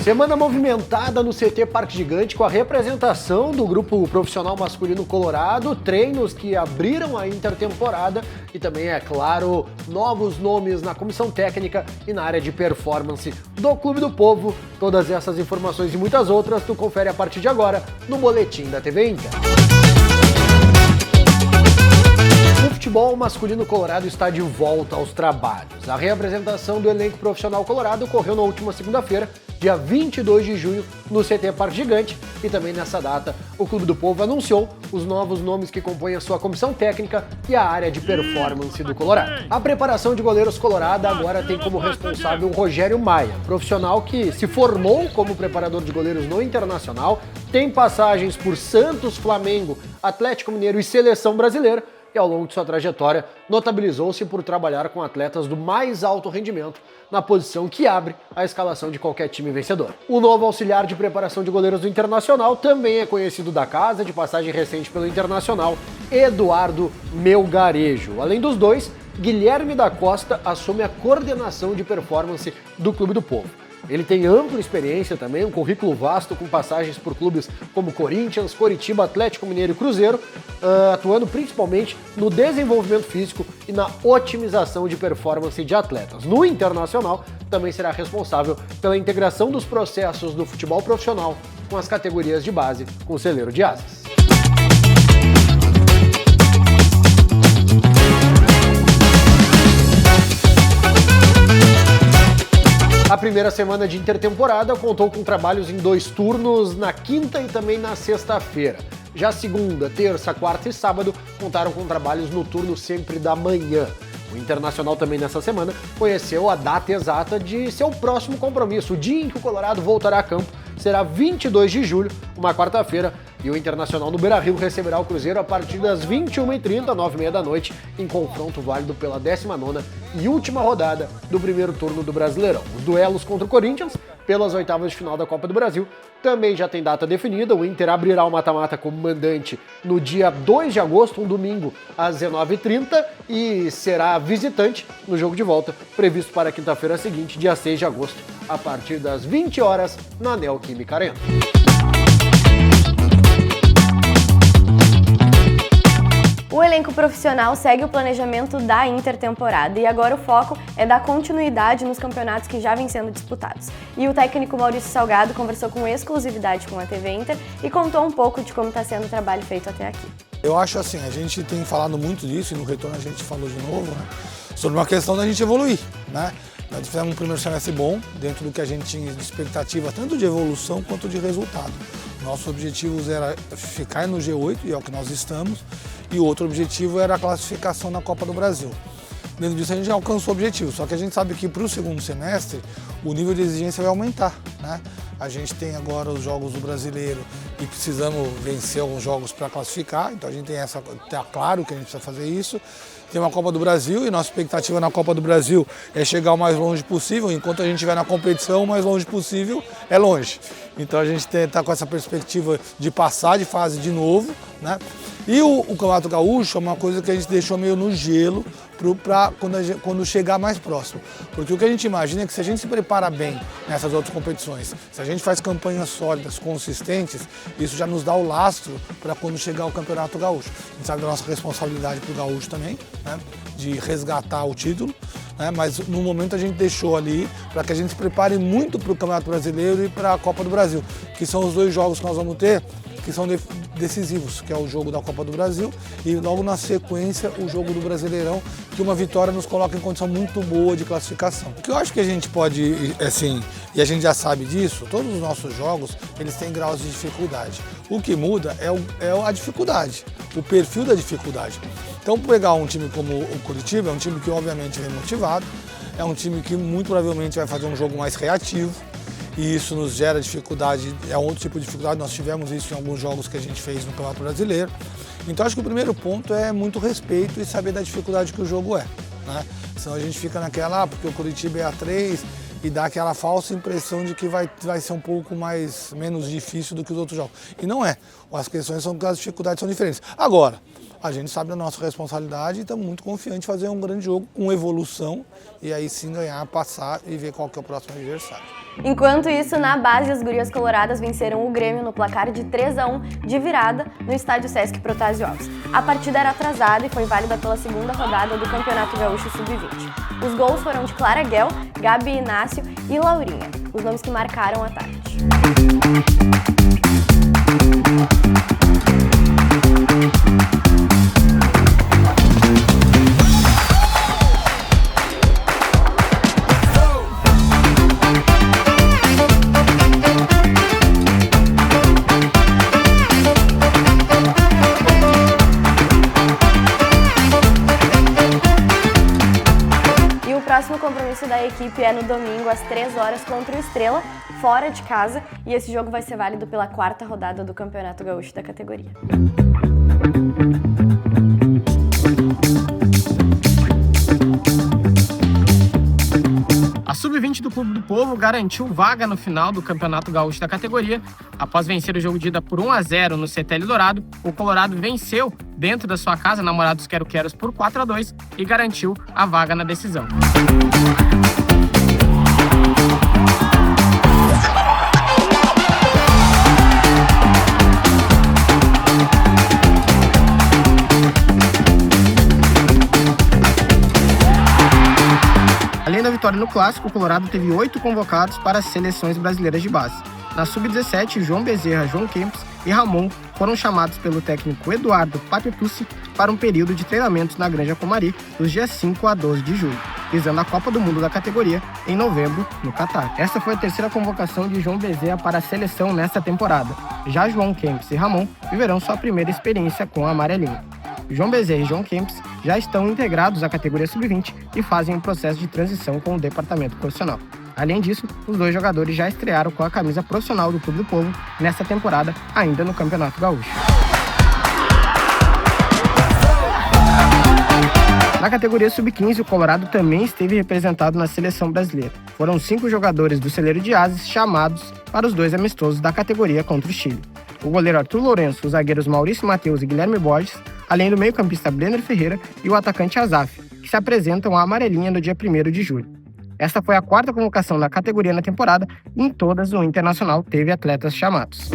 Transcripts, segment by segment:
Semana movimentada no CT Parque Gigante com a representação do grupo profissional masculino colorado, treinos que abriram a intertemporada e também, é claro, novos nomes na comissão técnica e na área de performance do Clube do Povo. Todas essas informações e muitas outras tu confere a partir de agora no Boletim da TV Inter. O futebol masculino colorado está de volta aos trabalhos. A reapresentação do elenco profissional colorado ocorreu na última segunda-feira, dia 22 de junho, no CT Parque Gigante, e também nessa data o Clube do Povo anunciou os novos nomes que compõem a sua comissão técnica e a área de performance do Colorado. A preparação de goleiros colorada agora tem como responsável o Rogério Maia, profissional que se formou como preparador de goleiros no Internacional, tem passagens por Santos, Flamengo, Atlético Mineiro e Seleção Brasileira, e ao longo de sua trajetória notabilizou-se por trabalhar com atletas do mais alto rendimento na posição que abre a escalação de qualquer time vencedor. O novo auxiliar de preparação de goleiros do Internacional também é conhecido da casa, de passagem recente pelo Internacional, Eduardo Melgarejo. Além dos dois, Guilherme da Costa assume a coordenação de performance do Clube do Povo. Ele tem ampla experiência também, um currículo vasto com passagens por clubes como Corinthians, Coritiba, Atlético Mineiro e Cruzeiro, atuando principalmente no desenvolvimento físico e na otimização de performance de atletas. No Internacional, também será responsável pela integração dos processos do futebol profissional com as categorias de base com o celeiro de asas. A primeira semana de intertemporada contou com trabalhos em 2 turnos, na quinta e também na sexta-feira. Já segunda, terça, quarta e sábado contaram com trabalhos no turno sempre da manhã. O Internacional também nessa semana conheceu a data exata de seu próximo compromisso. O dia em que o Colorado voltará a campo será 22 de julho, uma quarta-feira, e o Internacional no Beira-Rio receberá o Cruzeiro a partir das 21h30, 9h30 da noite, em confronto válido pela 19ª e última rodada do primeiro turno do Brasileirão. Os duelos contra o Corinthians, pelas oitavas de final da Copa do Brasil, também já tem data definida. O Inter abrirá o mata-mata como mandante no dia 2 de agosto, um domingo, às 19h30, e será visitante no jogo de volta, previsto para a quinta-feira seguinte, dia 6 de agosto, a partir das 20 horas, na Neoquímica Arena. O elenco profissional segue o planejamento da intertemporada e agora o foco é dar continuidade nos campeonatos que já vêm sendo disputados. E o técnico Maurício Salgado conversou com exclusividade com a TV Inter e contou um pouco de como está sendo o trabalho feito até aqui. Eu acho assim, a gente tem falado muito disso e no retorno a gente falou de novo, né, sobre uma questão da gente evoluir, né? Nós fizemos um primeiro semestre bom, dentro do que a gente tinha de expectativa, tanto de evolução quanto de resultado. Nosso objetivo era ficar no G8, e é o que nós estamos, e o outro objetivo era a classificação na Copa do Brasil. Dentro disso a gente já alcançou o objetivo, só que a gente sabe que para o segundo semestre o nível de exigência vai aumentar, né? A gente tem agora os jogos do Brasileiro e precisamos vencer alguns jogos para classificar, então a gente tem tá claro que a gente precisa fazer isso. Tem uma Copa do Brasil e nossa expectativa na Copa do Brasil é chegar o mais longe possível. Enquanto a gente estiver na competição, o mais longe possível é longe. Então a gente está com essa perspectiva de passar de fase de novo, né? E o Campeonato Gaúcho é uma coisa que a gente deixou meio no gelo para quando chegar mais próximo. Porque o que a gente imagina é que se a gente se prepara bem nessas outras competições, se a gente faz campanhas sólidas, consistentes, isso já nos dá o lastro para quando chegar o Campeonato Gaúcho. A gente sabe da nossa responsabilidade para o Gaúcho também, né, de resgatar o título, né, mas no momento a gente deixou ali para que a gente se prepare muito para o Campeonato Brasileiro e para a Copa do Brasil, que são os 2 jogos que nós vamos ter, que são decisivos, que é o jogo da Copa do Brasil e logo na sequência o jogo do Brasileirão, que uma vitória nos coloca em condição muito boa de classificação. O que eu acho que a gente pode, assim, e a gente já sabe disso, todos os nossos jogos, eles têm graus de dificuldade. O que muda é a dificuldade, o perfil da dificuldade. Então, pegar um time como o Coritiba, é um time que obviamente vem motivado, é um time que muito provavelmente vai fazer um jogo mais reativo, e isso nos gera dificuldade, é outro tipo de dificuldade, nós tivemos isso em alguns jogos que a gente fez no Campeonato Brasileiro. Então acho que o primeiro ponto é muito respeito e saber da dificuldade que o jogo é, né? Senão a gente fica naquela, porque o Coritiba é A3 e dá aquela falsa impressão de que vai ser um pouco menos difícil do que os outros jogos. E não é, as questões são que as dificuldades são diferentes. Agora, a gente sabe da nossa responsabilidade e estamos muito confiantes em fazer um grande jogo com evolução e aí sim ganhar, passar e ver qual que é o próximo adversário. Enquanto isso, na base, as gurias coloradas venceram o Grêmio no placar de 3-1 de virada no estádio Sesc Protásio Alves. A partida era atrasada e foi válida pela segunda rodada do Campeonato Gaúcho Sub-20. Os gols foram de Clara Guel, Gabi Inácio e Laurinha, os nomes que marcaram a tarde. O próximo compromisso da equipe é no domingo, às 3 horas, contra o Estrela, fora de casa, e esse jogo vai ser válido pela 4ª rodada do Campeonato Gaúcho da categoria. A Sub-20 do Clube do Povo garantiu vaga no final do Campeonato Gaúcho da categoria. Após vencer o jogo de ida por 1-0 no CT Eldorado, o Colorado venceu dentro da sua casa Namorados Quero-Queros por 4-2 e garantiu a vaga na decisão. Além da vitória no Clássico, o Colorado teve 8 convocados para as seleções brasileiras de base. Na Sub-17, João Bezerra, João Kempis e Ramon foram chamados pelo técnico Eduardo Papetucci para um período de treinamentos na Granja Comari dos dias 5 a 12 de julho, visando a Copa do Mundo da categoria em novembro, no Catar. Essa foi a terceira convocação de João Bezerra para a seleção nesta temporada. Já João Kempis e Ramon viverão sua primeira experiência com a amarelinha. João Bezerra e João Kempis já estão integrados à categoria Sub-20 e fazem um processo de transição com o departamento profissional. Além disso, os dois jogadores já estrearam com a camisa profissional do Clube do Povo nesta temporada, ainda no Campeonato Gaúcho. Na categoria Sub-15, o Colorado também esteve representado na seleção brasileira. Foram 5 jogadores do celeiro de Ases chamados para os 2 amistosos da categoria contra o Chile. O goleiro Arthur Lourenço, os zagueiros Maurício Mateus e Guilherme Borges, além do meio-campista Brenner Ferreira e o atacante Azaf, que se apresentam à amarelinha no dia 1º de julho. Esta foi a 4ª convocação da categoria na temporada e em todas o Internacional teve atletas chamados.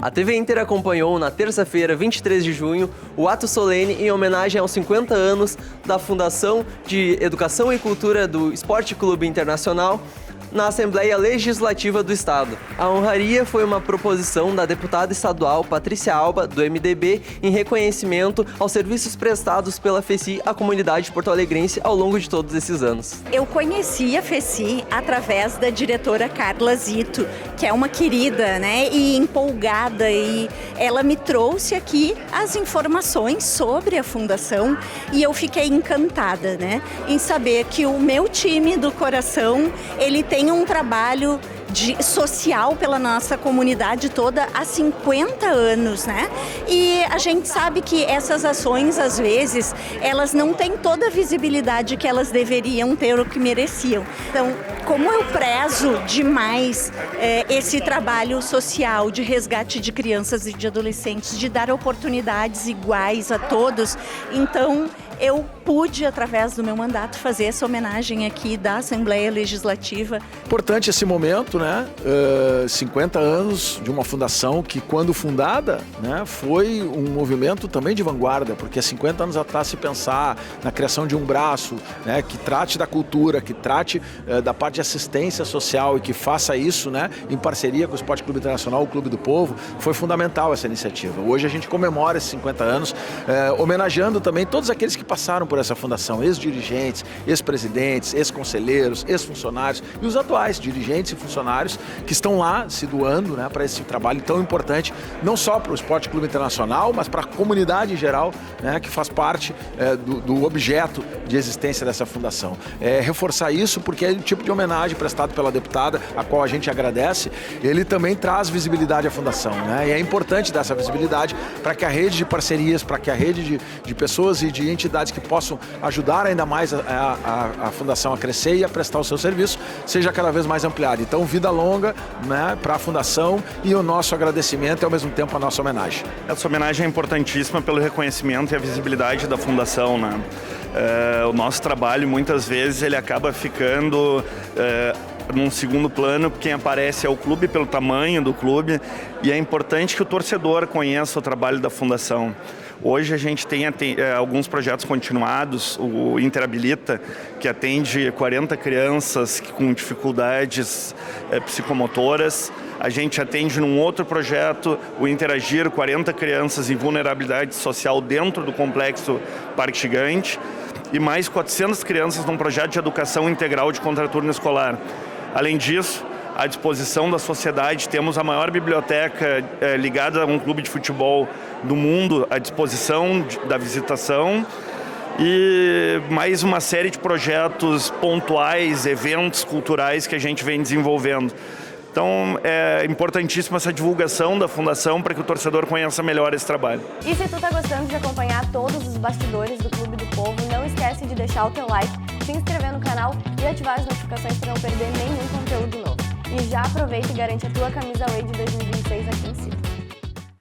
A TV Inter acompanhou na terça-feira, 23 de junho, o ato solene em homenagem aos 50 anos da Fundação de Educação e Cultura do Esporte Clube Internacional na Assembleia Legislativa do Estado. A honraria foi uma proposição da deputada estadual Patrícia Alba, do MDB, em reconhecimento aos serviços prestados pela FECI à comunidade porto-alegrense ao longo de todos esses anos. Eu conheci a FECI através da diretora Carla Zito, que é uma querida, né, e empolgada, e ela me trouxe aqui as informações sobre a fundação e eu fiquei encantada, né, em saber que o meu time do coração, ele tem um trabalho social pela nossa comunidade toda há 50 anos, né? E a gente sabe que essas ações, às vezes, elas não têm toda a visibilidade que elas deveriam ter ou que mereciam. Então, como eu prezo demais esse trabalho social de resgate de crianças e de adolescentes, de dar oportunidades iguais a todos, então eu pude, através do meu mandato, fazer essa homenagem aqui da Assembleia Legislativa. Importante esse momento, né? 50 anos de uma fundação que, quando fundada, né, foi um movimento também de vanguarda, porque há 50 anos atrás se pensar na criação de um braço, né, que trate da cultura, que trate da parte de assistência social e que faça isso, né, em parceria com o Esporte Clube Internacional, o Clube do Povo, foi fundamental essa iniciativa. Hoje a gente comemora esses 50 anos, homenageando também todos aqueles que passaram por essa fundação, ex-dirigentes, ex-presidentes, ex-conselheiros, ex-funcionários e os atuais dirigentes e funcionários que estão lá se doando, né, para esse trabalho tão importante, não só para o Esporte Clube Internacional, mas para a comunidade em geral, né, que faz parte do objeto de existência dessa fundação. Reforçar isso porque é o tipo de homenagem prestado pela deputada, a qual a gente agradece, ele também traz visibilidade à fundação, né, e é importante dar essa visibilidade para que a rede de parcerias, para que a rede de pessoas e de entidades entidades que possam ajudar ainda mais a Fundação a crescer e a prestar o seu serviço, seja cada vez mais ampliada. Então, vida longa, né, para a Fundação, e o nosso agradecimento e, ao mesmo tempo, a nossa homenagem. Essa homenagem é importantíssima pelo reconhecimento e a visibilidade da Fundação, né? O nosso trabalho, muitas vezes, ele acaba ficando num segundo plano. Quem aparece é o clube pelo tamanho do clube, e é importante que o torcedor conheça o trabalho da Fundação. Hoje a gente tem alguns projetos continuados, o Interabilita, que atende 40 crianças com dificuldades psicomotoras. A gente atende num outro projeto, o Interagir, 40 crianças em vulnerabilidade social dentro do Complexo Parque Gigante, e mais 400 crianças num projeto de educação integral de contraturno escolar. Além disso, à disposição da sociedade, temos a maior biblioteca ligada a um clube de futebol do mundo à disposição da visitação, e mais uma série de projetos pontuais, eventos culturais que a gente vem desenvolvendo. Então, é importantíssima essa divulgação da Fundação para que o torcedor conheça melhor esse trabalho. E se tu tá gostando de acompanhar todos os bastidores do Clube do Povo, não esquece de deixar o teu like, se inscrever no canal e ativar as notificações para não perder nenhum conteúdo novo. E já aproveita e garante a tua camisa Away de 2026 aqui em cima.